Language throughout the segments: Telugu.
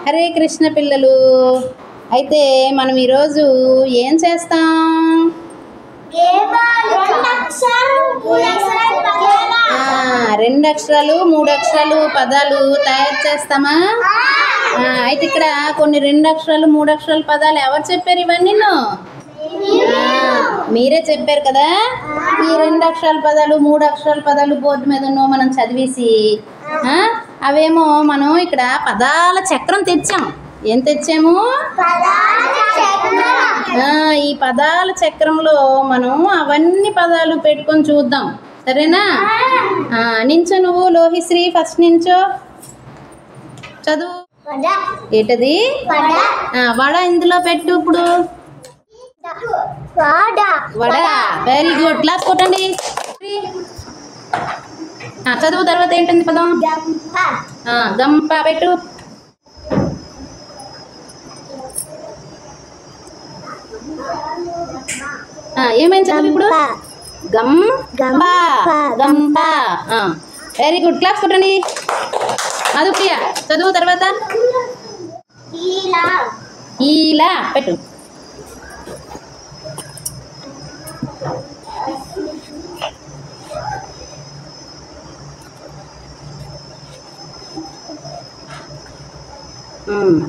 హరే కృష్ణ పిల్లలు. అయితే మనం ఈరోజు ఏం చేస్తాం? రెండు అక్షరాలు 3 అక్షరాలు పదాలు తయారు చేస్తామా? అయితే ఇక్కడ కొన్ని 2 అక్షరాలు 3 అక్షరాల పదాలు ఎవరు చెప్పారు? ఇవన్నీ మీరే చెప్పారు కదా. ఈ 2 అక్షరాల పదాలు 3 అక్షరాల పదాలు బోర్డు మీద ఉన్నో మనం చదివేసి అవేమో మనం ఇక్కడ పదాల చక్రం తెచ్చాం. ఏం తెచ్చాము? ఈ పదాల చక్రంలో మనం అవన్నీ పదాలు పెట్టుకొని చూద్దాం, సరేనా? నించో నువ్వు లోహిశ్రీ, ఫస్ట్ నించో, చదువు. ఏంటది? వడ ఇందులో పెట్టు. ఇప్పుడు వడ. వెరీ గుడ్, క్లాస్ కొట్టండి. చదువు. తర్వాత ఏంటుంది పదం? గంప పెట్టు. ఏమైంది చదువు ఇప్పుడు? గంప. వెరీ గుడ్, క్లాస్ కొట్టండి. మధుప్రియ చదువు. తర్వాత ఈలా పెట్టు.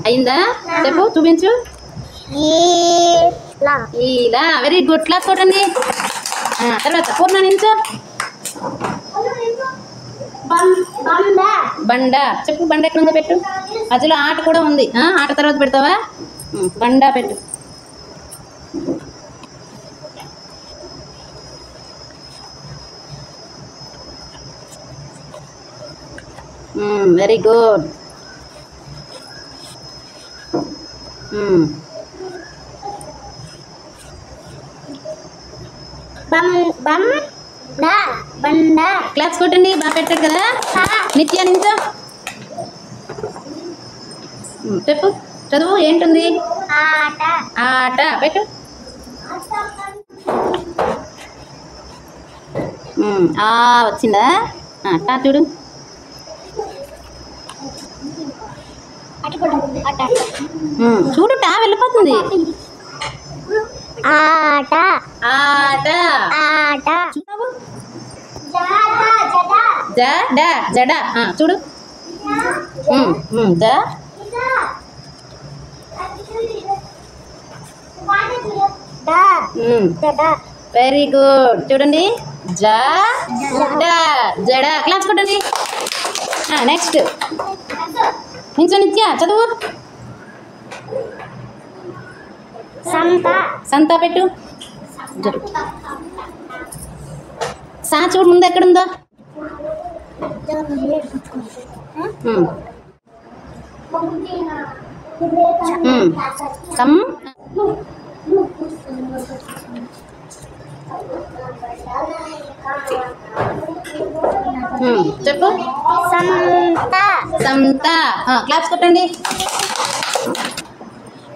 అయిందా? చెప్పు, చూపించు. ఇలా. వెరీ గుడ్, క్లాస్ కొట్టండి. తర్వాత పూర్ణ నించో. బండ. చెప్పు, బండ ఎక్కడ ఉందో పెట్టు. మధ్యలో ఆట కూడా ఉంది. ఆట తర్వాత పెడతావా? బండ పెట్టు. Very good. క్లాప్స్ కొట్టండి. బాగా పెట్టారు కదా. నిత్య నించో. చెప్పు, చదువు. ఏంటుంది? ఆట పెట్టు. వచ్చిందా? చూడు. చూడు, టా వెళ్ళిపోతుంది. ఆట. జడ. చూడు. Very good. చూడండి. జడ. క్లాస్ కొట్టండి. నెక్స్ట్ నించో. నిత్య చదువు. సంత పెట్టు. సా చూడు ముందు ఎక్కడుందో. చెప్పు. సంత. క్లాప్స్ కొట్టండి.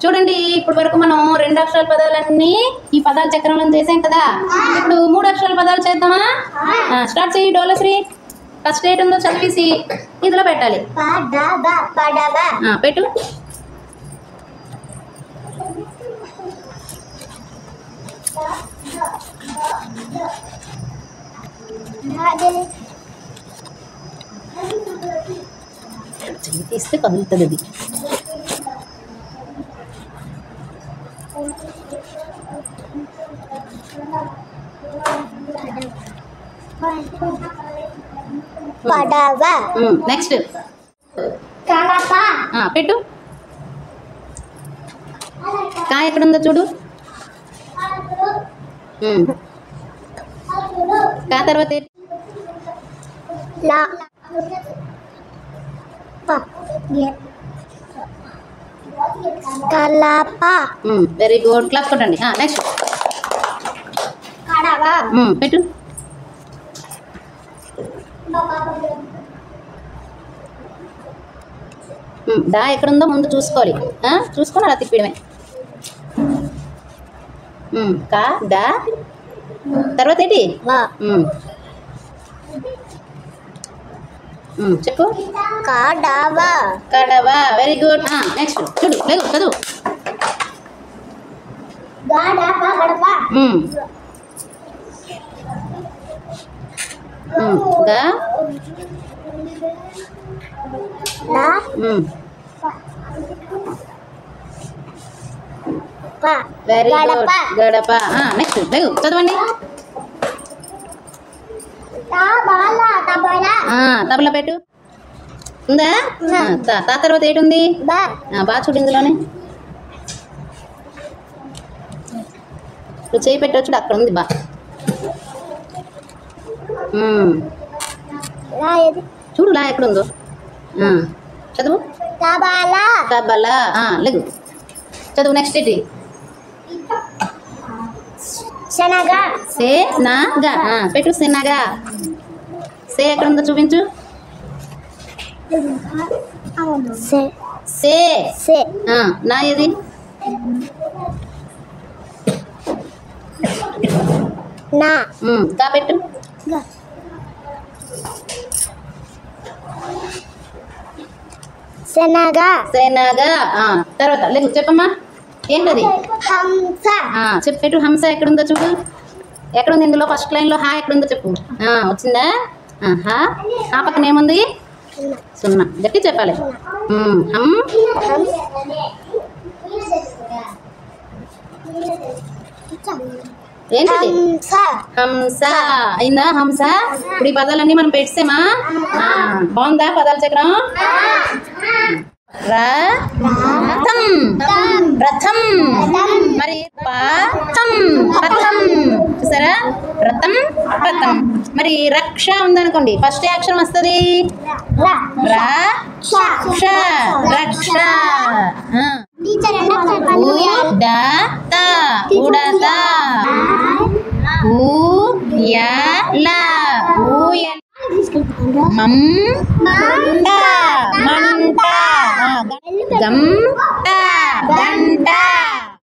చూడండి, ఇప్పుడు వరకు మనం 2 అక్షరాల పదాలన్నీ ఈ పదాల చక్రంలో చేసాం కదా. ఇప్పుడు 3 అక్షరాల పదాలు చేద్దామా? స్టార్ట్ చేయి డోలశ్రీ. ఫస్ట్ ఏట్ ఉందో చదివేసి ఇందులో పెట్టాలి. పెట్టు. తీస్తే కదులుతుంది అది. నెక్స్ట్ పెట్టు. కా ఎక్కడుందో చూడు. కా తర్వాత వెరీ గుడ్, క్లాస్ కొట్టండి. నెక్స్ట్ పెట్టు. దా ఎక్కడుందో ముందు చూసుకోవాలి. చూసుకొని అలా తిప్పడమే. కా డా తర్వాత ఏంటి? చెప్పు. కడవ. కడవ. Very good. నెక్స్ట్ చూడు, లేదు చదువు. గడప. గడప. గా. Very good. గడప. నెక్స్ట్ లేదు చదవండి. తబలా పెట్టు. ఉందా? తా తర్వాత ఏంటుంది? బాగా చూడు ఇందులోనే. నువ్వు చేయి పెట్టవచ్చు, అక్కడ ఉంది బా. చూడు లా ఎక్కడుందో. చదువు. తబలా. లేదు చదువు. నెక్స్ట్ ఏంటి? శనగ. సేనగా. పెట్టు. శనగా. సే ఎక్కడుందో చూపించు. సే. నా ఏది? నా. గా పెట్టు. శనగ. శనగా. తర్వాత లేదు చెప్పమ్మా. ఏంటది? హంస. చెప్పు పెట్టు. హంస ఎక్కడుందో చూడు. ఎక్కడుంది ఇందులో? ఫస్ట్ లైన్లో హా ఎక్కడుందో చెప్పు. వచ్చిందా? హా. ఆ పక్కన ఏముంది? సున్నా. గట్టి చెప్పాలి. హం. ఏంటిది? హంస. అయిందా? హంస. ఇప్పుడు ఈ పదాలన్నీ మనం పెట్టేమా? బాగుందా పదాల చక్రం? రథం. రథం. మరి పథం. పథం. చూసారా? రథం పథం. మరి రక్ష ఉందనుకోండి, ఫస్ట్ ఏ అక్షరం వస్తుంది? రక్ష. రక్ష. ఉడత. ఉడత. ఊయల. ఊయల. మంట. మంట. గం.